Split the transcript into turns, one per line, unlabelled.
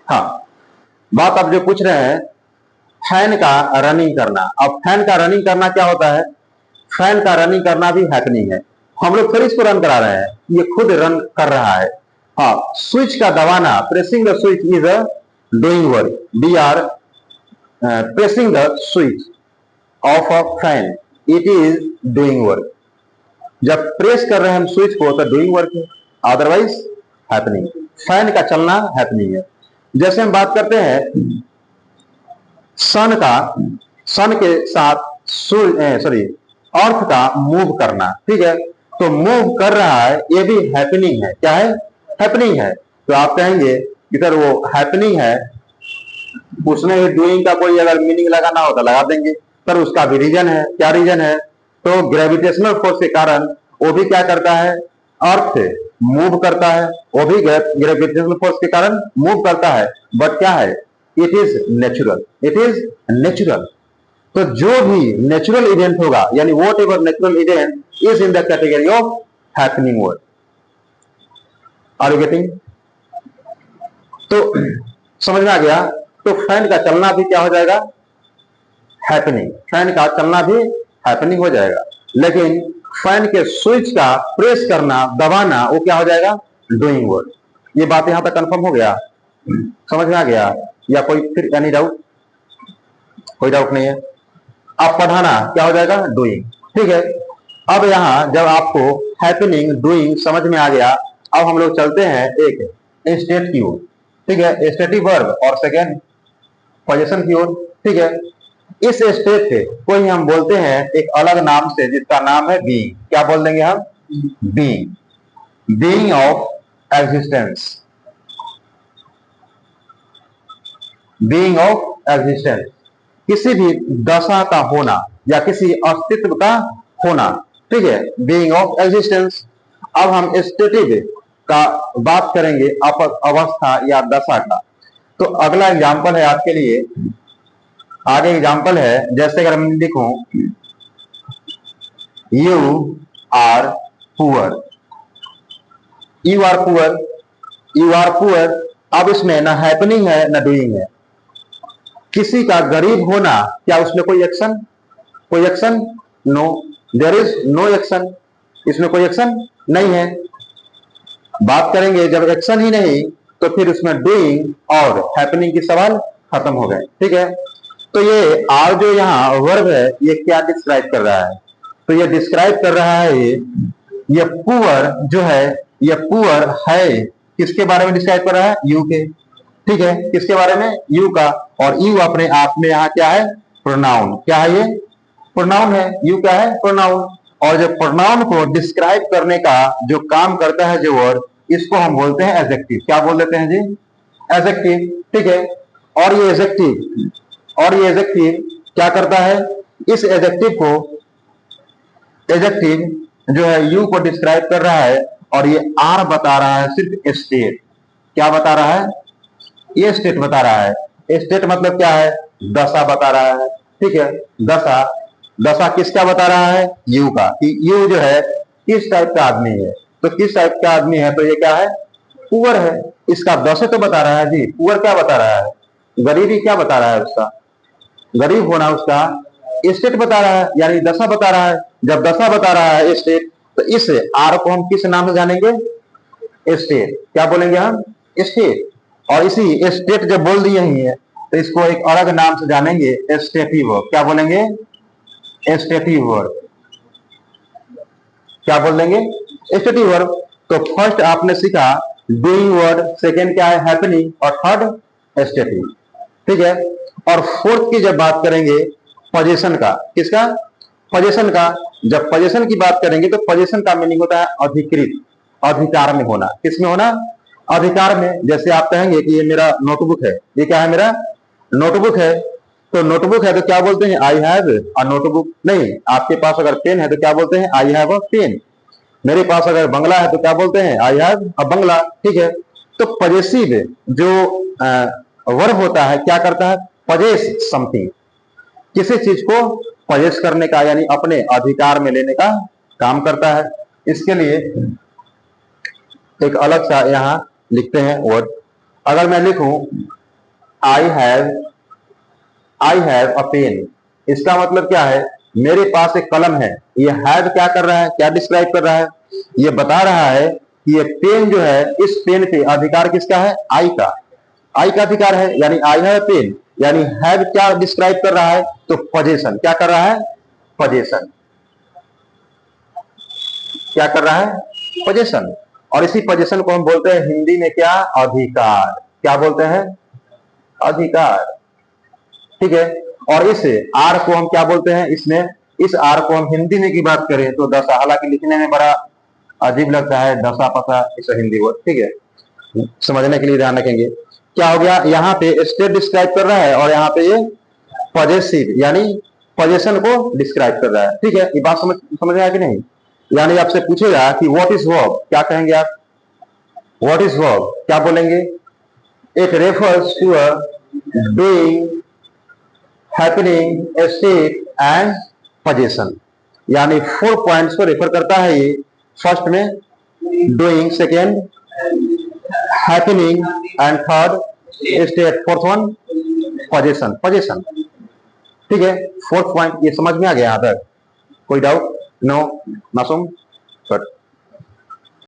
हाँ, बात आप जो पूछ रहे हैं फैन का रनिंग करना। अब फैन का रनिंग करना क्या होता है? फैन का रनिंग करना भी हैपनिंग है। हम लोग थोड़ी इसको रन करा रहे हैं, ये खुद रन कर रहा है। हाँ, स्विच का दबाना, pressing the switch is a doing work. We are pressing the switch of a fan, it is doing work. जब प्रेस कर रहे हैं हम स्विच को तो डूइंग वर्क है, अदरवाइज हैपनिंग। फैन का चलना हैपनिंग है। जैसे हम बात करते हैं सन का, सन के साथ सॉरी अर्थ का मूव करना, ठीक है, तो मूव कर रहा है, ये भी हैपनिंग है। क्या है? हैपनिंग है। तो आप कहेंगे कि सर वो हैपनिंग है, उसमें भी डूइंग का कोई अगर मीनिंग लगाना हो तो लगा देंगे, पर उसका भी रीजन है। क्या रीजन है? तो ग्रेविटेशनल फोर्स के कारण वो भी क्या करता है? अर्थ मूव करता है, वो भी ग्रेविटेशनल फोर्स के कारण मूव करता है। बट क्या है? It is natural, it is natural. तो जो भी नेचुरल इवेंट होगा, यानी whatever natural event is in the category of happening word. Are you getting? तो समझ में आ गया? तो फैन का चलना भी क्या हो जाएगा? हैपनिंग। फैन का चलना भी हैपनिंग हो जाएगा। लेकिन फैन के स्विच का प्रेस करना, दबाना, वो क्या हो जाएगा? Doing work. ये बात यहां तक कंफर्म हो गया? समझ में आ गया? या कोई फिर एनी डाउट? कोई डाउट नहीं है? अब पढ़ाना क्या हो जाएगा? डूइंग। ठीक है, अब यहां जब आपको हैपनिंग डूइंग समझ में आ गया, अब हम लोग चलते हैं एक स्टेट की ओर। ठीक है, स्टेटिव वर्ब और सेकेंड पोजीशन की ओर। ठीक है, इस स्टेट को ही हम बोलते हैं एक अलग नाम से, जिसका नाम है बीइंग। क्या बोल देंगे हम? Being. Being of existence, being of existence, किसी भी दशा का होना या किसी अस्तित्व का होना। ठीक है, बीइंग ऑफ एग्जिस्टेंस। अब हम स्टेटिव का बात करेंगे, अवस्था या दशा का। तो अगला एग्जाम्पल है आपके लिए, आगे एग्जाम्पल है, जैसे अगर मैं लिखूं you are poor, you are poor, you are poor. अब इसमें ना हैपनिंग है ना डूइंग है। किसी का गरीब होना, क्या उसमें कोई एक्शन? कोई action? No, there is no action. इसमें कोई एक्शन नहीं है। बात करेंगे जब एक्शन ही नहीं, तो फिर उसमें डूइंग और हैपनिंग की सवाल खत्म हो गए। ठीक है, तो ये आर जो यहाँ वर्ब है, ये क्या डिस्क्राइब कर रहा है? तो ये डिस्क्राइब कर रहा है, ये पुअर जो है, ये पुअर है, किसके बारे में डिस्क्राइब कर रहा है? यू के। ठीक है, किसके बारे में? यू का। और यू अपने आप में यहाँ क्या है? प्रोनाउन। क्या है ये? प्रोनाउन है। यू क्या है? प्रोनाउन। और जो प्रोनाउन को डिस्क्राइब करने का जो काम करता है, जो वर्ड, इसको हम बोलते हैं एडजेक्टिव। क्या बोल देते हैं जी? एडजेक्टिव। ठीक है, और ये एडजेक्टिव, और ये एडजेक्टिव क्या करता है? इस एडजेक्टिव को, एडजेक्टिव जो है यू को डिस्क्राइब कर रहा है, और ये आर बता रहा है सिर्फ स्टेट। क्या बता रहा है? ये स्टेट बता रहा है। स्टेट मतलब क्या है? दशा बता रहा है। ठीक है, दशा। दशा किसका बता रहा है? यू का। कि यू जो है किस टाइप का आदमी है। तो किस टाइप का आदमी है? तो ये क्या है? पुअर है। इसका दशा तो बता रहा है जी। पुअर क्या बता रहा है? गरीबी क्या बता रहा है? उसका गरीब होना, उसका स्टेट बता रहा है, यानी दशा बता रहा है। जब दशा बता रहा है स्टेट, तो इस आर को हम किस नाम से जानेंगे? स्टेट। क्या बोलेंगे हम? स्टेट। और इसी स्टेट जब बोल दिए ही है, तो इसको एक अलग नाम से जानेंगे, स्टेटिव वर्ब। क्या बोलेंगे? Stative verb. क्या बोल देंगे? Stative verb. तो फर्स्ट आपने सीखा डूइंग वर्ड, सेकेंड क्या है? हैपनिंग, और थर्ड स्टेटिव। ठीक है, और फोर्थ की जब बात करेंगे पोजीशन का, किसका? पोजीशन का। जब पोजीशन की बात करेंगे, तो पोजीशन का मीनिंग होता है अधिकृत, अधिकार में होना। किसमें होना? अधिकार में। जैसे आप कहेंगे कि ये मेरा नोटबुक है। ये क्या है? मेरा नोटबुक है। तो नोटबुक है तो क्या बोलते हैं? I have a notebook. नहीं, आपके पास अगर पेन है तो क्या बोलते हैं? I have a pen. मेरे पास अगर बंगला है तो क्या बोलते हैं? I have a bungalow. ठीक है, तो पजेसिव जो वर्ब होता है, क्या करता है? पजेस समथिंग, किसी चीज को पजेस करने का, यानी अपने अधिकार में लेने का काम करता है। इसके लिए एक अलग सा यहां लिखते हैं वर्ड। अगर मैं लिखूं आई हैव अ पेन, इसका मतलब क्या है, मेरे पास एक कलम है। ये हैव क्या कर रहा है, क्या डिस्क्राइब कर रहा है, ये बता रहा है कि ये पेन जो है, इस पेन पे अधिकार किसका है, आई का, आई का अधिकार है। यानी आई हैव पेन, यानी हैव क्या डिस्क्राइब कर रहा है, तो पोजेशन, क्या कर रहा है, पोजेशन, क्या कर रहा है, पोजेशन। और इसी पोजेशन को हम बोलते हैं हिंदी में क्या, अधिकार, क्या बोलते हैं, अधिकार। ठीक है। और इस आर को हम क्या बोलते हैं, इसमें इस आर को हम हिंदी में की बात करें तो दशा, हालांकि लिखने में बड़ा अजीब लगता है दशा पसा, इसे हिंदी वर्ड, ठीक है, समझने के लिए ध्यान रखेंगे। क्या हो गया, यहाँ पे स्टेट डिस्क्राइब कर रहा है और यहाँ पे ये पॉजेसिव यानी पोजेशन को डिस्क्राइब कर रहा है। ठीक है, ये बात समझ में आया कि नहीं। यानी आपसे पूछेगा कि व्हाट इज वर्ब, क्या कहेंगे आप, व्हाट इज वर्ब क्या बोलेंगे, it refers to a doing, happening, state and possession. यानी 4 पॉइंट्स को रेफर करता है ये। फर्स्ट में doing, second happening and third state, fourth one possession, possession. ठीक है, फोर्थ पॉइंट ये समझ में आ गया यहाँ तक, कोई डाउट, नो, मासूम, गुड।